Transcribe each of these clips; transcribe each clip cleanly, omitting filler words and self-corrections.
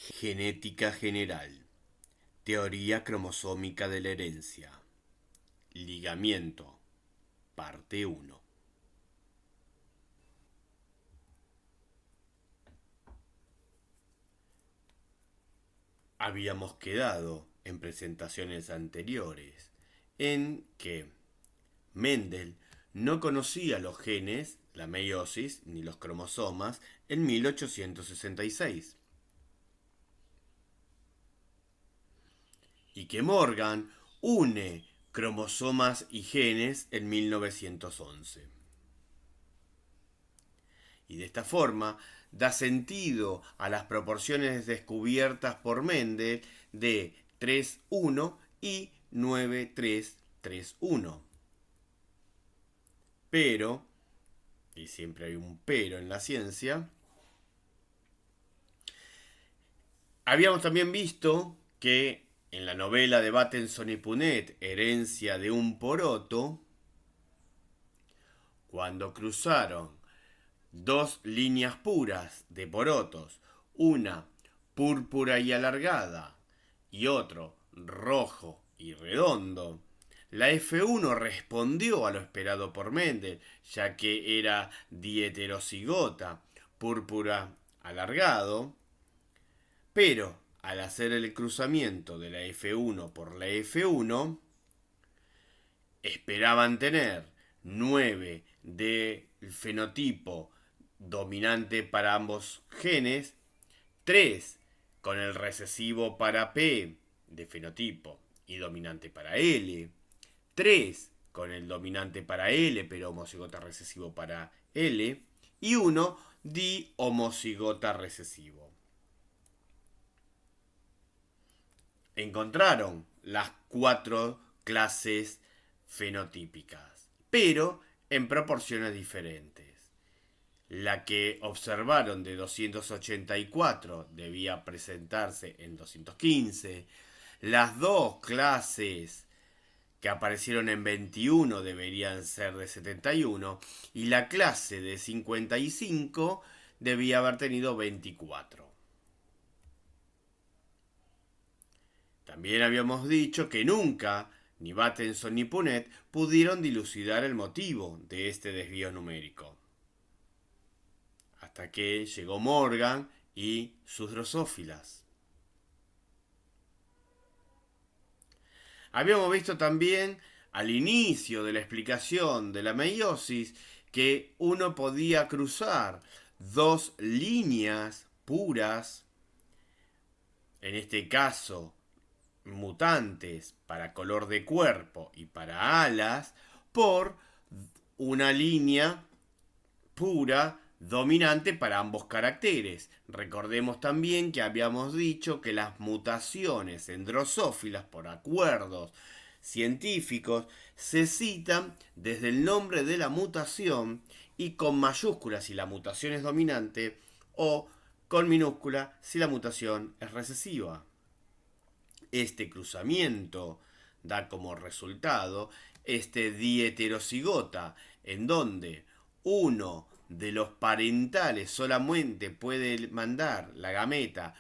Genética general. Teoría cromosómica de la herencia. Ligamiento. Parte 1. Habíamos quedado en presentaciones anteriores en que Mendel no conocía los genes, la meiosis ni los cromosomas en 1866. Y que Morgan une cromosomas y genes en 1911. Y de esta forma da sentido a las proporciones descubiertas por Mendel de 3,1 y 9,3,3,1. Pero, y siempre hay un pero en la ciencia, habíamos también visto que en la novela de Battenson y Punnett, Herencia de un poroto, cuando cruzaron dos líneas puras de porotos, una púrpura y alargada y otro rojo y redondo, la F1 respondió a lo esperado por Mendel, ya que era dieterocigota, púrpura alargado, pero al hacer el cruzamiento de la F1 por la F1, esperaban tener 9 del fenotipo dominante para ambos genes, 3 con el recesivo para P de fenotipo y dominante para L, 3 con el dominante para L pero homocigota recesivo para L y 1 dihomocigota recesivo. Encontraron las 4 clases fenotípicas, pero en proporciones diferentes. La que observaron de 284 debía presentarse en 215. Las dos clases que aparecieron en 21 deberían ser de 71. Y la clase de 55 debía haber tenido 24. También habíamos dicho que nunca ni Battenson ni Punnett pudieron dilucidar el motivo de este desvío numérico. Hasta que llegó Morgan y sus drosófilas. Habíamos visto también al inicio de la explicación de la meiosis que uno podía cruzar dos líneas puras, en este caso mutantes para color de cuerpo y para alas, por una línea pura dominante para ambos caracteres. Recordemos también que habíamos dicho que las mutaciones en drosófilas por acuerdos científicos se citan desde el nombre de la mutación y con mayúsculas si la mutación es dominante o con minúscula si la mutación es recesiva. Este cruzamiento da como resultado este dieterocigota, en donde uno de los parentales solamente puede mandar la gameta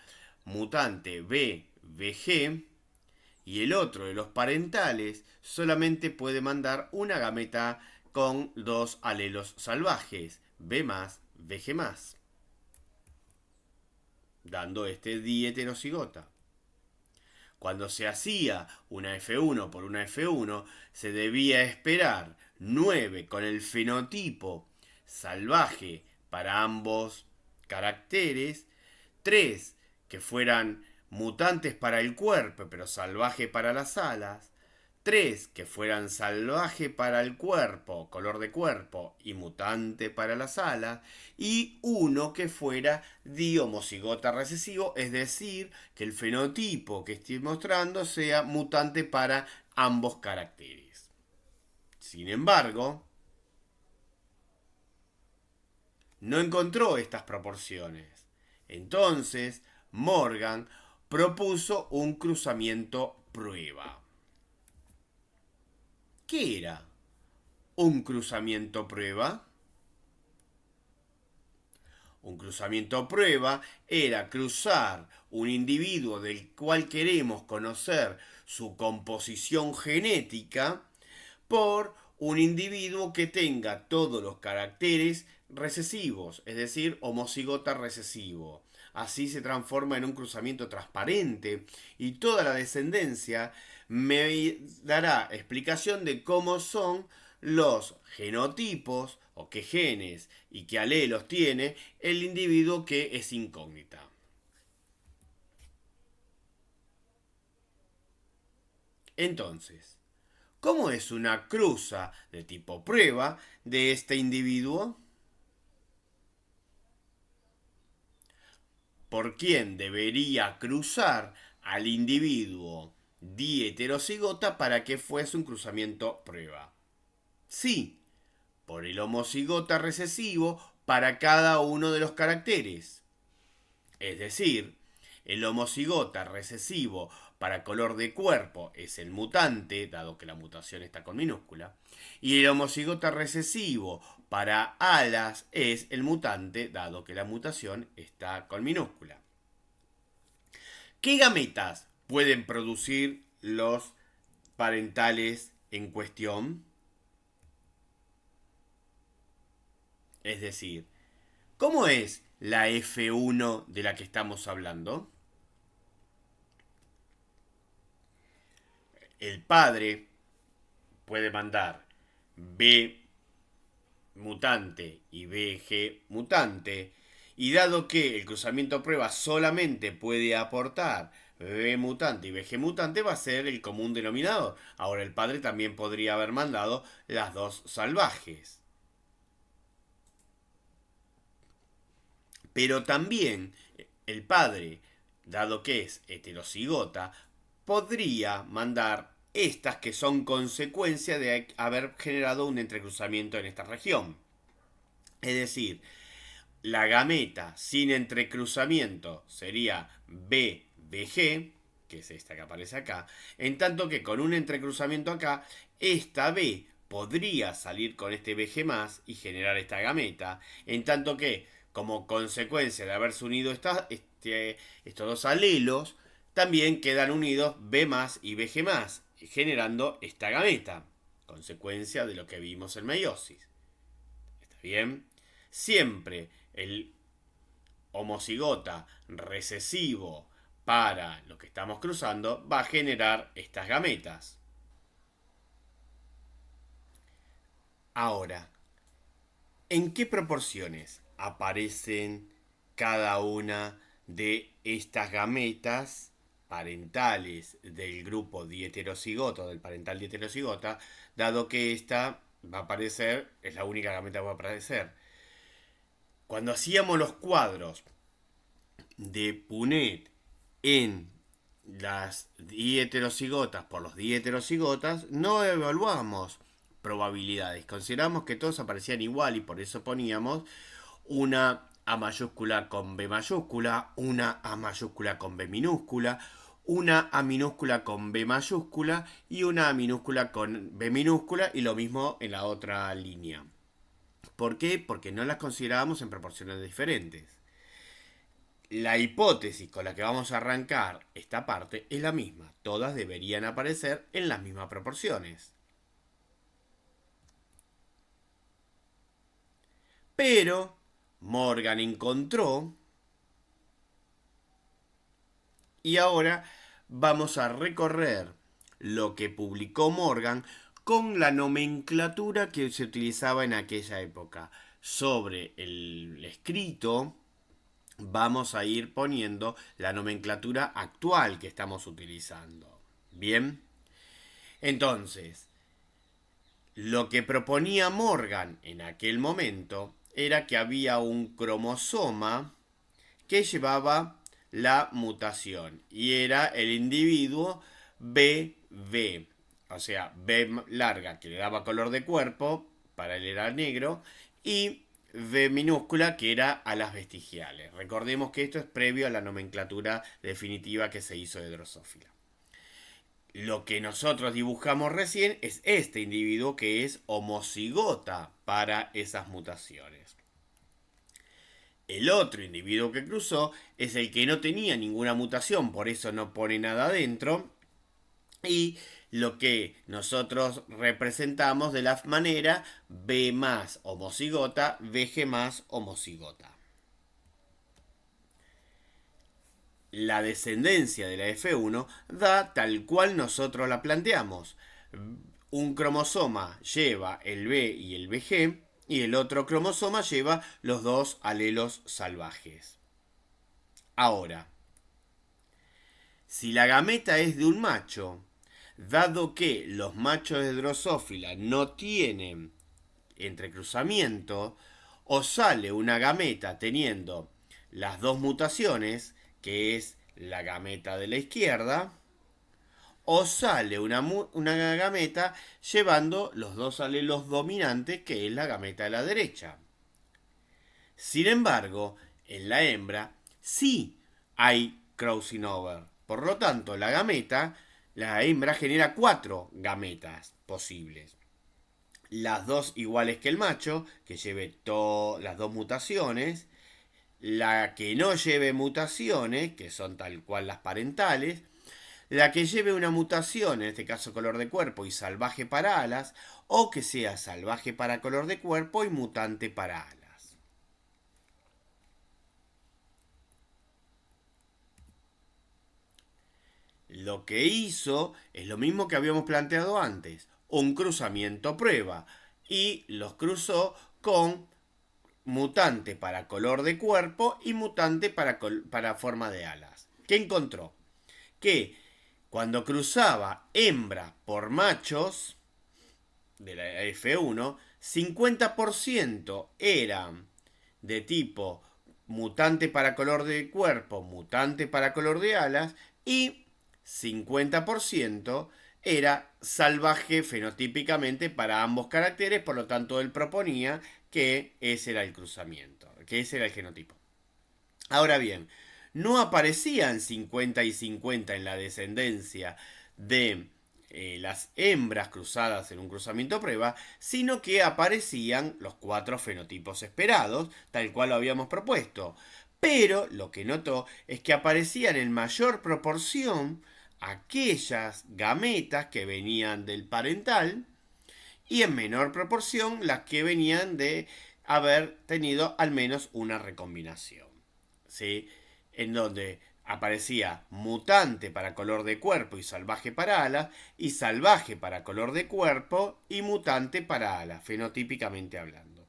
mutante BVG y el otro de los parentales solamente puede mandar una gameta con dos alelos salvajes, B+, VG+, dando este dieterocigota. Cuando se hacía una F1 por una F1, se debía esperar 9 con el fenotipo salvaje para ambos caracteres, 3 que fueran mutantes para el cuerpo pero salvaje para las alas, 3 que fueran salvaje para el cuerpo, color de cuerpo y mutante para las alas, y uno que fuera dihomocigota recesivo, es decir, que el fenotipo que estoy mostrando sea mutante para ambos caracteres. Sin embargo, no encontró estas proporciones. Entonces, Morgan propuso un cruzamiento prueba. ¿Qué era un cruzamiento prueba? Un cruzamiento prueba era cruzar un individuo del cual queremos conocer su composición genética por un individuo que tenga todos los caracteres recesivos, es decir, homocigota recesivo. Así se transforma en un cruzamiento transparente y toda la descendencia me dará explicación de cómo son los genotipos o qué genes y qué alelos tiene el individuo que es incógnita. Entonces, ¿cómo es una cruza de tipo prueba de este individuo? ¿Por quién debería cruzar al individuo diheterocigota para que fuese un cruzamiento prueba? Sí, por el homocigota recesivo para cada uno de los caracteres. Es decir, el homocigota recesivo para color de cuerpo es el mutante, dado que la mutación está con minúscula, y el homocigota recesivo para alas es el mutante, dado que la mutación está con minúscula. ¿Qué gametas pueden producir los parentales en cuestión? Es decir, ¿cómo es la F1 de la que estamos hablando? El padre puede mandar B mutante y BG mutante, y dado que el cruzamiento prueba solamente puede aportar B mutante y BG mutante, va a ser el común denominador. Ahora el padre también podría haber mandado las dos salvajes. Pero también el padre, dado que es heterocigota, podría mandar estas que son consecuencia de haber generado un entrecruzamiento en esta región. Es decir, la gameta sin entrecruzamiento sería BBG, que es esta que aparece acá, en tanto que con un entrecruzamiento acá, esta B podría salir con este BG más y generar esta gameta, en tanto que como consecuencia de haberse unido estos dos alelos, también quedan unidos B más y BG más, generando esta gameta, consecuencia de lo que vimos en meiosis. ¿Está bien? Siempre el homocigota recesivo para lo que estamos cruzando va a generar estas gametas. Ahora, ¿en qué proporciones aparecen cada una de estas gametas parentales del grupo dieterocigoto, del parental dieterocigota, dado que esta va a aparecer, es la única gameta que va a aparecer? Cuando hacíamos los cuadros de Punnett en las dieterocigotas por los dieterocigotas, no evaluamos probabilidades. Consideramos que todos aparecían igual y por eso poníamos una A mayúscula con B mayúscula, una A mayúscula con B minúscula, una A minúscula con B mayúscula y una A minúscula con B minúscula, y lo mismo en la otra línea. ¿Por qué? Porque no las considerábamos en proporciones diferentes. La hipótesis con la que vamos a arrancar esta parte es la misma. Todas deberían aparecer en las mismas proporciones. Pero Morgan encontró, y ahora vamos a recorrer lo que publicó Morgan con la nomenclatura que se utilizaba en aquella época. Sobre el escrito vamos a ir poniendo la nomenclatura actual que estamos utilizando. Bien, entonces, lo que proponía Morgan en aquel momento era que había un cromosoma que llevaba la mutación y era el individuo BB, o sea, B larga que le daba color de cuerpo, para él era negro, y V minúscula que era a las vestigiales. Recordemos que esto es previo a la nomenclatura definitiva que se hizo de Drosophila. Lo que nosotros dibujamos recién es este individuo que es homocigota para esas mutaciones. El otro individuo que cruzó es el que no tenía ninguna mutación, por eso no pone nada adentro. Y lo que nosotros representamos de la manera B más homocigota, VG más homocigota. La descendencia de la F1 da tal cual nosotros la planteamos. Un cromosoma lleva el B y el VG y el otro cromosoma lleva los dos alelos salvajes. Ahora, si la gameta es de un macho, dado que los machos de Drosophila no tienen entrecruzamiento, o sale una gameta teniendo las dos mutaciones, que es la gameta de la izquierda, o sale una gameta llevando los dos alelos dominantes, que es la gameta de la derecha. Sin embargo, en la hembra sí hay crossing over. Por lo tanto, la hembra genera 4 gametas posibles. Las dos iguales que el macho, que lleve las dos mutaciones. La que no lleve mutaciones, que son tal cual las parentales. La que lleve una mutación, en este caso color de cuerpo y salvaje para alas, o que sea salvaje para color de cuerpo y mutante para alas. Lo que hizo es lo mismo que habíamos planteado antes, un cruzamiento prueba, y los cruzó con mutante para color de cuerpo y mutante para forma de alas. ¿Qué encontró? Que cuando cruzaba hembra por machos de la F1, 50% eran de tipo mutante para color de cuerpo, mutante para color de alas, y 50% era salvaje fenotípicamente para ambos caracteres, por lo tanto él proponía que ese era el cruzamiento, que ese era el genotipo. Ahora bien, no aparecían 50 y 50 en la descendencia de las hembras cruzadas en un cruzamiento prueba, sino que aparecían los 4 fenotipos esperados, tal cual lo habíamos propuesto. Pero lo que notó es que aparecían en mayor proporción aquellas gametas que venían del parental y en menor proporción las que venían de haber tenido al menos una recombinación, ¿sí? En donde aparecía mutante para color de cuerpo y salvaje para alas, y salvaje para color de cuerpo y mutante para alas, fenotípicamente hablando.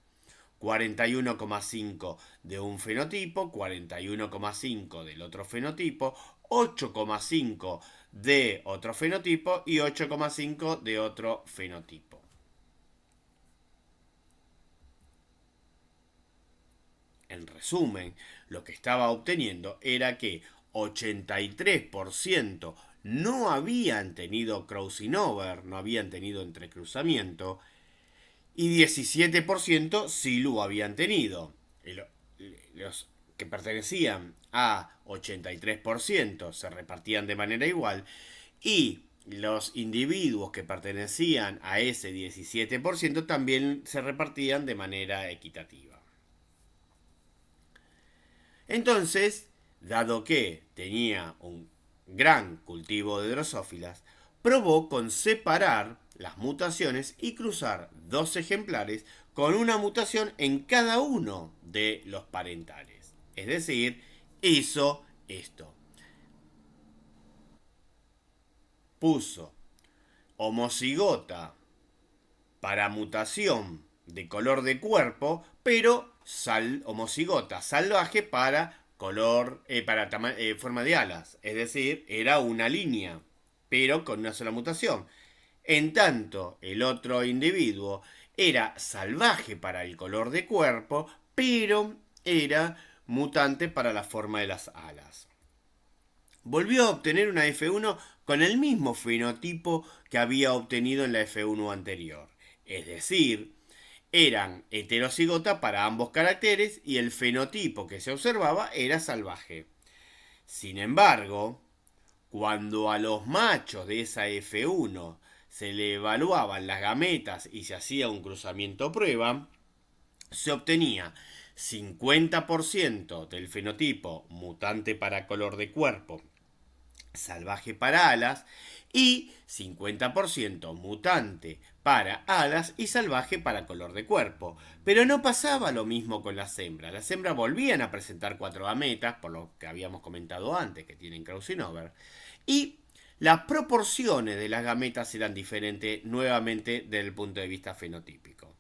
41,5 de un fenotipo, 41,5 del otro fenotipo, 8,5 de otro fenotipo y 8,5 de otro fenotipo. En resumen, lo que estaba obteniendo era que 83% no habían tenido crossing over, no habían tenido entrecruzamiento, y 17% sí lo habían tenido. Los que pertenecían a 83% se repartían de manera igual, y los individuos que pertenecían a ese 17% también se repartían de manera equitativa. Entonces, dado que tenía un gran cultivo de drosófilas, probó con separar las mutaciones y cruzar 2 ejemplares con una mutación en cada uno de los parentales. Es decir, hizo esto. Puso homocigota para mutación de color de cuerpo, pero homocigota salvaje para color para forma de alas, es decir, era una línea, pero con una sola mutación. En tanto, el otro individuo era salvaje para el color de cuerpo, pero era mutante para la forma de las alas. Volvió a obtener una F1 con el mismo fenotipo que había obtenido en la F1 anterior. Es decir, eran heterocigota para ambos caracteres y el fenotipo que se observaba era salvaje. Sin embargo, cuando a los machos de esa F1 se le evaluaban las gametas y se hacía un cruzamiento prueba, se obtenía 50% del fenotipo mutante para color de cuerpo, salvaje para alas, y 50% mutante para alas y salvaje para color de cuerpo. Pero no pasaba lo mismo con las hembras. Las hembras volvían a presentar 4 gametas, por lo que habíamos comentado antes, que tienen crossing over, y las proporciones de las gametas eran diferentes nuevamente desde el punto de vista fenotípico.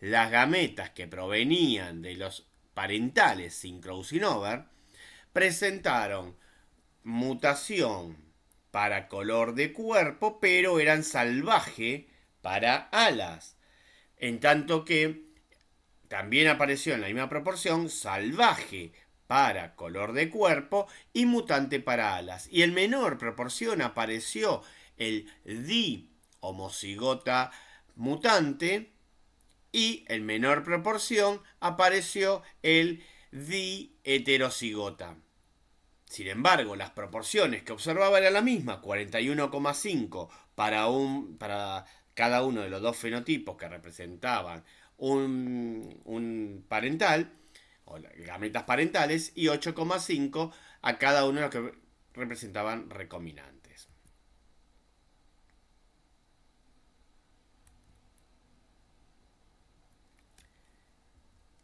Las gametas que provenían de los parentales sin crossing over presentaron mutación para color de cuerpo, pero eran salvaje para alas. En tanto que también apareció en la misma proporción salvaje para color de cuerpo y mutante para alas. Y en menor proporción apareció el di-homocigota mutante y en menor proporción apareció el di-heterocigota. Sin embargo, las proporciones que observaba eran las mismas, 41,5 para cada uno de los dos fenotipos que representaban un parental, o gametas parentales, y 8,5 a cada uno de los que representaban recombinantes.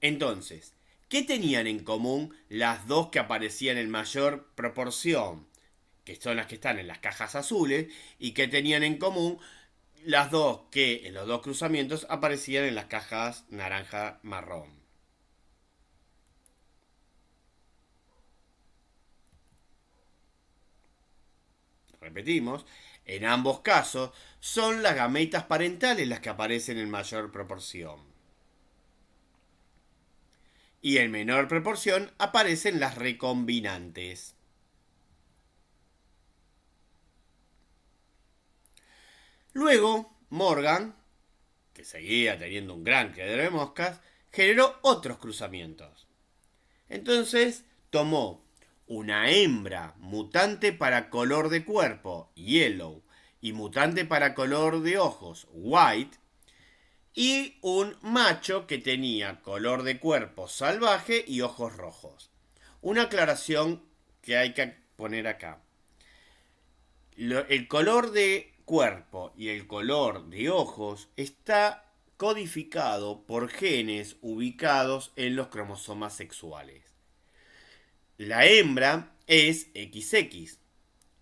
Entonces, ¿qué tenían en común las dos que aparecían en mayor proporción? Que son las que están en las cajas azules. ¿Y qué tenían en común las dos que en los dos cruzamientos aparecían en las cajas naranja-marrón? Repetimos, en ambos casos son las gametas parentales las que aparecen en mayor proporción. Y en menor proporción aparecen las recombinantes. Luego, Morgan, que seguía teniendo un gran criadero de moscas, generó otros cruzamientos. Entonces, tomó una hembra mutante para color de cuerpo, yellow, y mutante para color de ojos, white, y un macho que tenía color de cuerpo salvaje y ojos rojos. Una aclaración que hay que poner acá. El color de cuerpo y el color de ojos está codificado por genes ubicados en los cromosomas sexuales. La hembra es XX,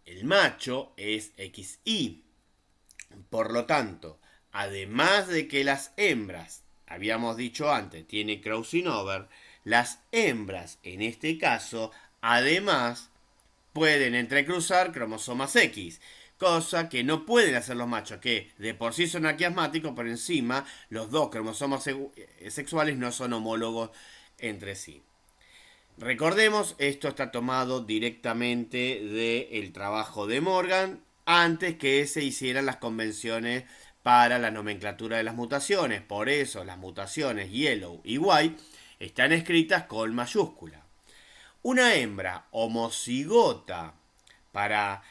el macho es XY. Por lo tanto, además de que las hembras, habíamos dicho antes, tienen crossing over, las hembras en este caso, además, pueden entrecruzar cromosomas X, cosa que no pueden hacer los machos, que de por sí son aquiasmáticos, por encima los dos cromosomas sexuales no son homólogos entre sí. Recordemos, esto está tomado directamente del trabajo de Morgan antes que se hicieran las convenciones para la nomenclatura de las mutaciones. Por eso las mutaciones yellow y white están escritas con mayúscula. Una hembra homocigota para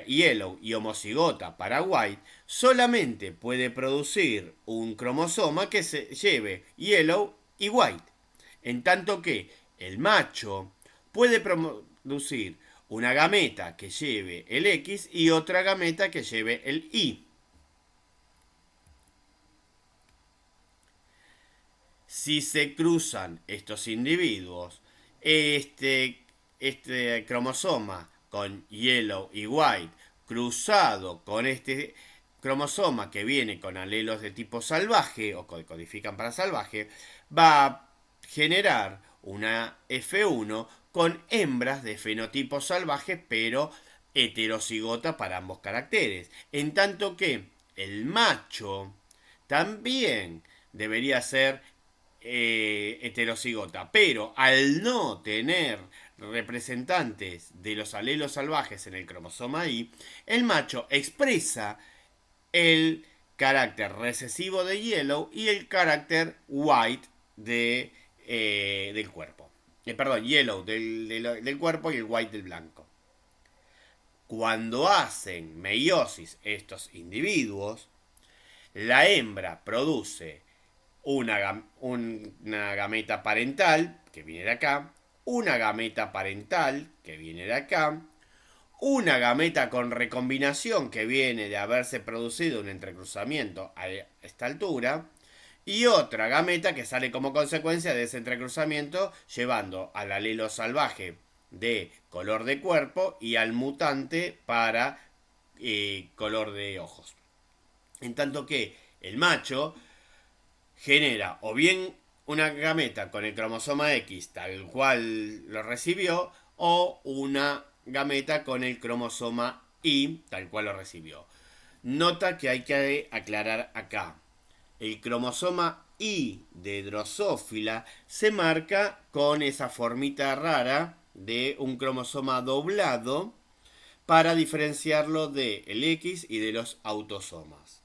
yellow y homocigota para white solamente puede producir un cromosoma que se lleve yellow y white. En tanto que el macho puede producir una gameta que lleve el X y otra gameta que lleve el Y. Si se cruzan estos individuos, este cromosoma con yellow y white cruzado con este cromosoma que viene con alelos de tipo salvaje o que codifican para salvaje, va a generar una F1 con hembras de fenotipo salvaje pero heterocigota para ambos caracteres. En tanto que el macho también debería ser heterocigota, pero al no tener representantes de los alelos salvajes en el cromosoma Y, el macho expresa el carácter recesivo de yellow y el carácter white del cuerpo. Perdón, yellow del cuerpo y el white del blanco. Cuando hacen meiosis estos individuos, la hembra produce una gameta parental, que viene de acá, una gameta parental, que viene de acá, una gameta con recombinación, que viene de haberse producido un entrecruzamiento a esta altura, y otra gameta que sale como consecuencia de ese entrecruzamiento, llevando al alelo salvaje de color de cuerpo y al mutante para color de ojos. En tanto que el macho genera o bien una gameta con el cromosoma X tal cual lo recibió, o una gameta con el cromosoma Y tal cual lo recibió. Nota que hay que aclarar acá. El cromosoma Y de Drosófila se marca con esa formita rara de un cromosoma doblado para diferenciarlo del X y de los autosomas.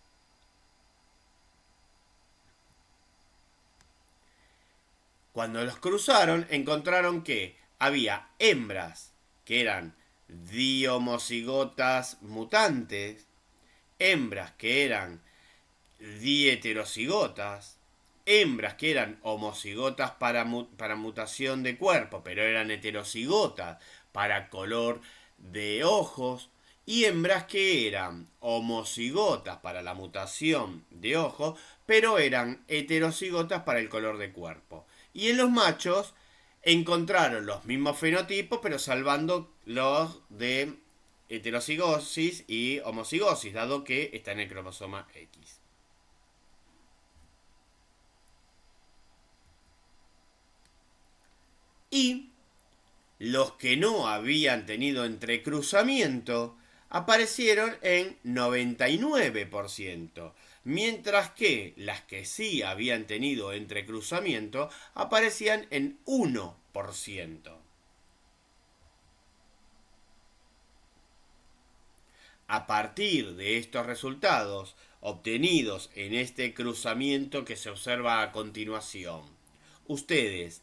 Cuando los cruzaron, encontraron que había hembras que eran dihomocigotas mutantes, hembras que eran diheterocigotas, hembras que eran homocigotas para mutación de cuerpo, pero eran heterocigotas para color de ojos, y hembras que eran homocigotas para la mutación de ojos, pero eran heterocigotas para el color de cuerpo. Y en los machos encontraron los mismos fenotipos, pero salvando los de heterocigosis y homocigosis, dado que está en el cromosoma X. Y los que no habían tenido entrecruzamiento aparecieron en 99%, mientras que las que sí habían tenido entrecruzamiento aparecían en 1%. A partir de estos resultados obtenidos en este cruzamiento que se observa a continuación, ustedes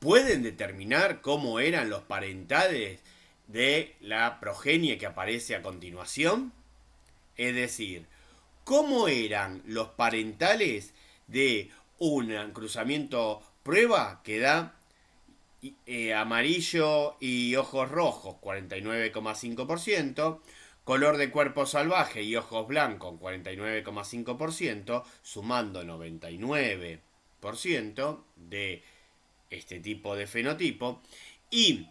pueden determinar cómo eran los parentales de la progenie que aparece a continuación. Es decir, cómo eran los parentales de un cruzamiento prueba que da amarillo y ojos rojos 49,5%, color de cuerpo salvaje y ojos blancos 49,5%, sumando 99% de este tipo de fenotipo, y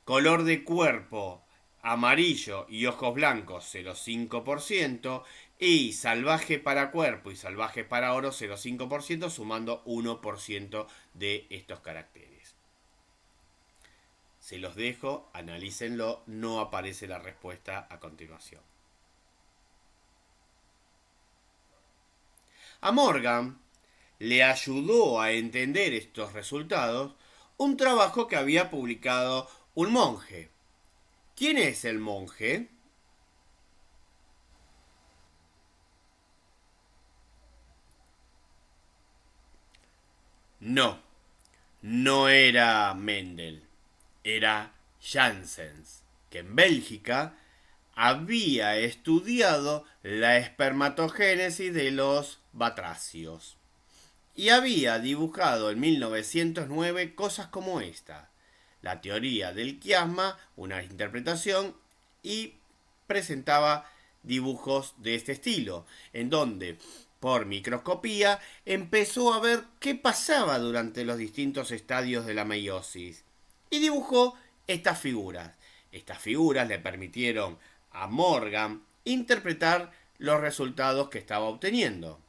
color de cuerpo amarillo y ojos blancos 0,5%, y salvaje para cuerpo y salvaje para oro 0,5%, sumando 1% de estos caracteres. Se los dejo, analícenlo, no aparece la respuesta a continuación. A Morgan le ayudó a entender estos resultados un trabajo que había publicado un monje. ¿Quién es el monje? No era Mendel, era Janssens, que en Bélgica había estudiado la espermatogénesis de los batracios y había dibujado en 1909 cosas como esta: la teoría del quiasma, una interpretación, y presentaba dibujos de este estilo, en donde por microscopía empezó a ver qué pasaba durante los distintos estadios de la meiosis y dibujó estas figuras. Estas figuras le permitieron a Morgan interpretar los resultados que estaba obteniendo.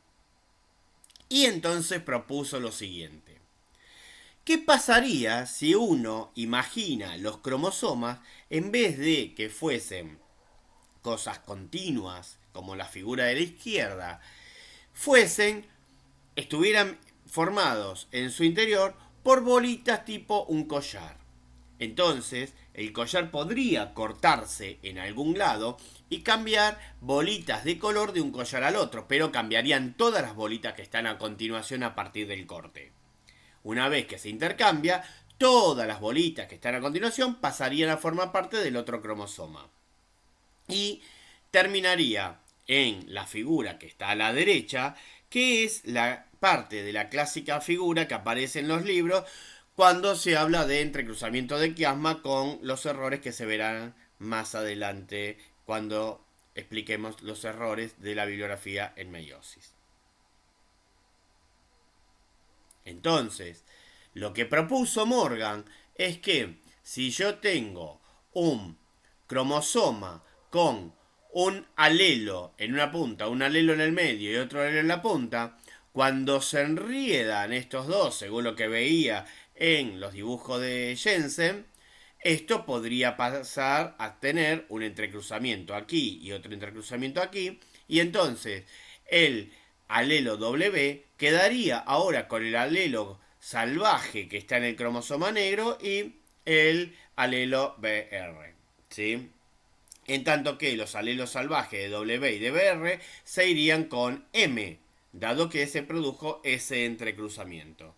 Y entonces propuso lo siguiente: ¿qué pasaría si uno imagina los cromosomas, en vez de que fuesen cosas continuas, como la figura de la izquierda, estuvieran formados en su interior por bolitas tipo un collar? Entonces, el collar podría cortarse en algún lado y cambiar bolitas de color de un collar al otro, pero cambiarían todas las bolitas que están a continuación a partir del corte. Una vez que se intercambia, todas las bolitas que están a continuación pasarían a formar parte del otro cromosoma. Y terminaría en la figura que está a la derecha, que es la parte de la clásica figura que aparece en los libros cuando se habla de entrecruzamiento de quiasma, con los errores que se verán más adelante cuando expliquemos los errores de la bibliografía en meiosis. Entonces, lo que propuso Morgan es que si yo tengo un cromosoma con un alelo en una punta, un alelo en el medio y otro alelo en la punta, cuando se enriedan estos dos, según lo que veía en los dibujos de Jensen, esto podría pasar a tener un entrecruzamiento aquí y otro entrecruzamiento aquí, y entonces el alelo W quedaría ahora con el alelo salvaje que está en el cromosoma negro y el alelo BR, ¿sí? En tanto que los alelos salvajes de W y de BR se irían con M, dado que se produjo ese entrecruzamiento.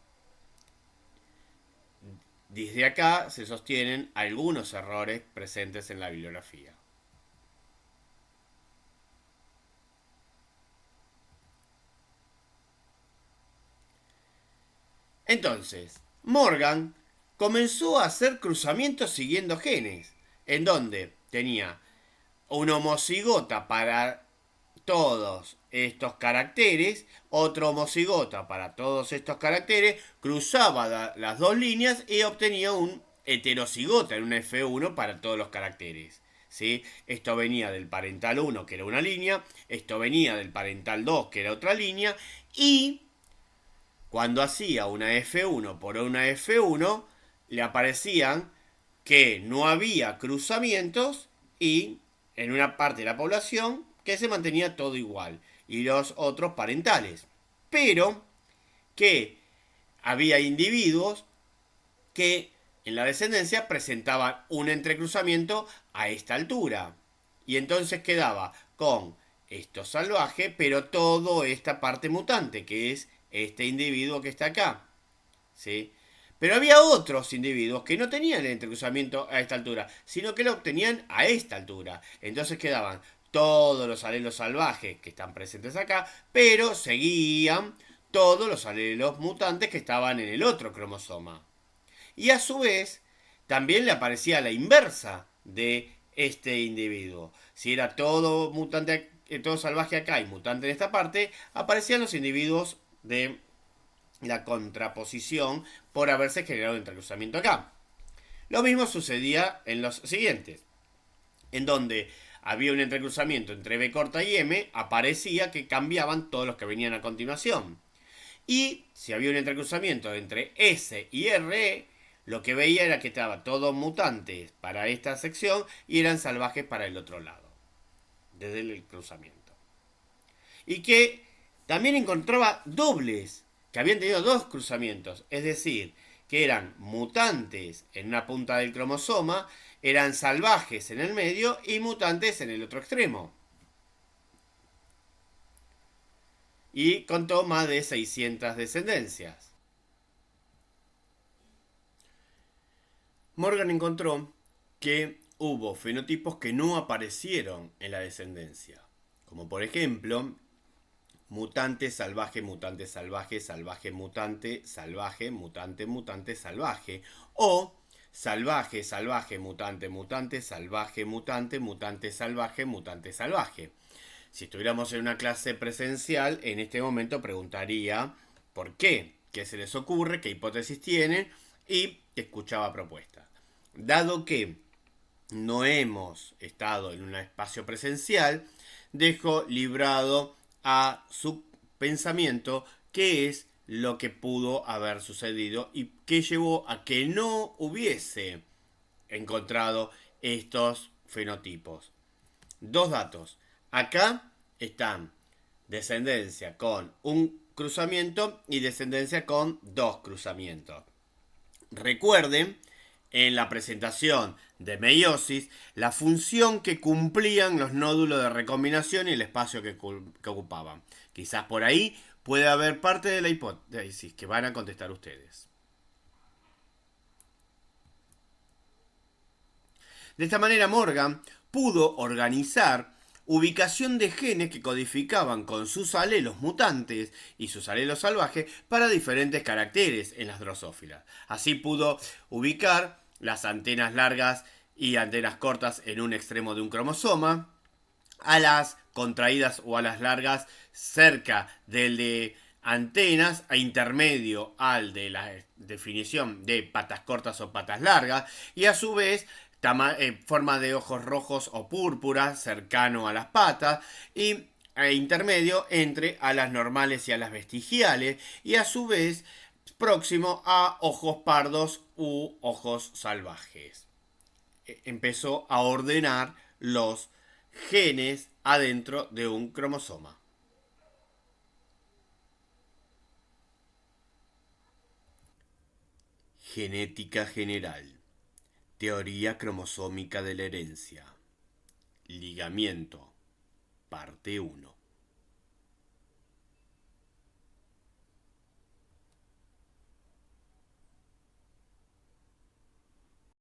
Desde acá se sostienen algunos errores presentes en la bibliografía. Entonces, Morgan comenzó a hacer cruzamientos siguiendo genes, en donde tenía una homocigota para todos estos caracteres, otro homocigota para todos estos caracteres, cruzaba las dos líneas y obtenía un heterocigota en un F1 para todos los caracteres. ¿Sí? Esto venía del parental 1, que era una línea, esto venía del parental 2, que era otra línea, y cuando hacía una F1 por una F1, le aparecían que no había cruzamientos y en una parte de la población que se mantenía todo igual, y los otros parentales. Pero que había individuos que en la descendencia presentaban un entrecruzamiento a esta altura. Y entonces quedaba con esto salvaje, pero toda esta parte mutante, que es este individuo que está acá. ¿Sí? Pero había otros individuos que no tenían el entrecruzamiento a esta altura, sino que lo obtenían a esta altura. Entonces quedaban todos los alelos salvajes que están presentes acá, pero seguían todos los alelos mutantes que estaban en el otro cromosoma. Y a su vez, también le aparecía la inversa de este individuo. Si era todo mutante, todo salvaje acá y mutante en esta parte, aparecían los individuos de la contraposición por haberse generado un entrecruzamiento acá. Lo mismo sucedía en los siguientes, en donde había un entrecruzamiento entre B corta y M, aparecía que cambiaban todos los que venían a continuación. Y si había un entrecruzamiento entre S y R, lo que veía era que estaban todos mutantes para esta sección y eran salvajes para el otro lado, desde el cruzamiento. Y que también encontraba dobles, que habían tenido dos cruzamientos, es decir, que eran mutantes en una punta del cromosoma, eran salvajes en el medio y mutantes en el otro extremo. Y contó más de 600 descendencias. Morgan encontró que hubo fenotipos que no aparecieron en la descendencia, como por ejemplo mutante, salvaje, mutante, salvaje, salvaje, mutante, salvaje, mutante, mutante, salvaje, o salvaje, salvaje, mutante, mutante, salvaje, mutante, mutante, salvaje, mutante, salvaje. Si estuviéramos en una clase presencial, en este momento preguntaría por qué, qué se les ocurre, qué hipótesis tienen, y escuchaba propuestas. Dado que no hemos estado en un espacio presencial, dejo librado a su pensamiento qué es lo que pudo haber sucedido y qué llevó a que no hubiese encontrado estos fenotipos. Dos datos. Acá están descendencia con un cruzamiento y descendencia con dos cruzamientos. Recuerden en la presentación de meiosis la función que cumplían los nódulos de recombinación y el espacio que ocupaban. Quizás por ahí puede haber parte de la hipótesis que van a contestar ustedes. De esta manera Morgan pudo organizar ubicación de genes que codificaban con sus alelos mutantes y sus alelos salvajes para diferentes caracteres en las drosófilas. Así pudo ubicar las antenas largas y antenas cortas en un extremo de un cromosoma, alas contraídas o alas largas cerca del de antenas a intermedio al de la definición de patas cortas o patas largas, y a su vez forma de ojos rojos o púrpura cercano a las patas, y intermedio entre alas normales y alas vestigiales, y a su vez próximo a ojos pardos u ojos salvajes. Empezó a ordenar los genes adentro de un cromosoma. Genética general. Teoría cromosómica de la herencia. Ligamiento. Parte 1.